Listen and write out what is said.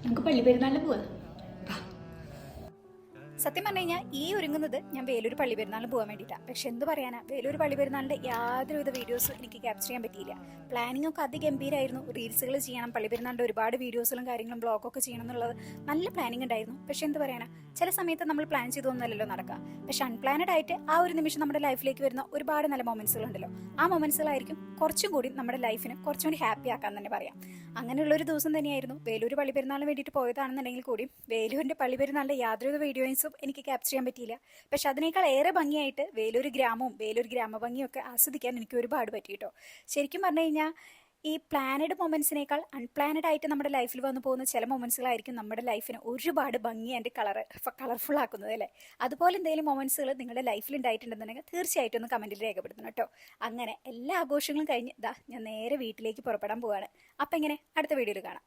നമുക്ക് പള്ളി പെരുന്നാളിന് പോവാ. സത്യം പറഞ്ഞു കഴിഞ്ഞാൽ ഈ ഒരുങ്ങുന്നത് ഞാൻ വേലൂർ പള്ളി പെരുന്നാളിന് പോകാൻ വേണ്ടിയിട്ടാണ്. പക്ഷെ എന്ത് പറയാനാ, വേലൂർ പള്ളി പെരുന്നാളിന്റെ യാതൊരുവിധ വീഡിയോസും എനിക്ക് ക്യാപ്ചർ ചെയ്യാൻ പറ്റിയില്ല. പ്ലാനിംഗ് ഒക്കെ അതിഗംഭീരമായിരുന്നു. റീൽസുകൾ ചെയ്യണം, പള്ളി പെരുന്നാളിന്റെ ഒരുപാട് വീഡിയോസുകളും കാര്യങ്ങളും ബ്ലോഗൊക്കെ ചെയ്യണം എന്നുള്ളത് നല്ല പ്ലാനിങ് ഉണ്ടായിരുന്നു. പക്ഷെ എന്ത് പറയാനാ, ചില സമയത്ത് നമ്മൾ പ്ലാൻ ചെയ്തൊന്നല്ലല്ലോ നടക്കുക. പക്ഷെ അൺപ്ലാനഡ് ആയിട്ട് ആ ഒരു നിമിഷം നമ്മുടെ ലൈഫിലേക്ക് വരുന്ന ഒരുപാട് നല്ല മൊമെന്റ്സുകൾ ഉണ്ടല്ലോ, ആ മൊമെന്റ്സുകളായിരിക്കും കുറച്ചും കൂടി നമ്മുടെ ലൈഫിനെ കുറച്ചും കൂടി ഹാപ്പി ആക്കാൻ തന്നെ പറയാം. അങ്ങനെയുള്ള ഒരു ദിവസം തന്നെയായിരുന്നു. വേലൂർ പള്ളി പെരുന്നാളിന് വേണ്ടിയിട്ട് പോയതാണെന്നുണ്ടെങ്കിൽ കൂടി വേലൂരിന്റെ പള്ളി പെരുന്നാളിന്റെ യാതൊരു വീഡിയോസും എനിക്ക് ക്യാപ്ചർ ചെയ്യാൻ പറ്റിയില്ല. പക്ഷെ അതിനേക്കാൾ ഏറെ ഭംഗിയായിട്ട് വേലൂർ ഗ്രാമവും വേലൂർ ഗ്രാമഭംഗിയും ഒക്കെ ആസ്വദിക്കാൻ എനിക്ക് ഒരുപാട് പറ്റിയിട്ടോ. ശരിക്കും പറഞ്ഞു കഴിഞ്ഞാൽ ഈ പ്ലാനഡ് മൊമെന്റ്സിനേക്കാൾ അൺപ്ലാനഡ് ആയിട്ട് നമ്മുടെ ലൈഫിൽ വന്നു പോകുന്ന ചില മൊമെന്റ്സുകളായിരിക്കും നമ്മുടെ ലൈഫിന് ഒരുപാട് ഭംഗി ആൻഡ് കളർഫുൾ ആക്കുന്നത് അല്ലേ. അതുപോലെ എന്തെങ്കിലും മൊമെന്റ്സുകൾ നിങ്ങളുടെ ലൈഫിൽ ഉണ്ടായിട്ടുണ്ടെന്നുണ്ടെങ്കിൽ തീർച്ചയായിട്ടും ഒന്ന് കമന്റിൽ രേഖപ്പെടുത്തണം കേട്ടോ. അങ്ങനെ എല്ലാ ആഘോഷങ്ങളും കഴിഞ്ഞ് ഞാൻ നേരെ വീട്ടിലേക്ക് പുറപ്പെടാൻ പോവാണ്. അപ്പം എങ്ങനെ അടുത്ത വീഡിയോയിൽ കാണാം.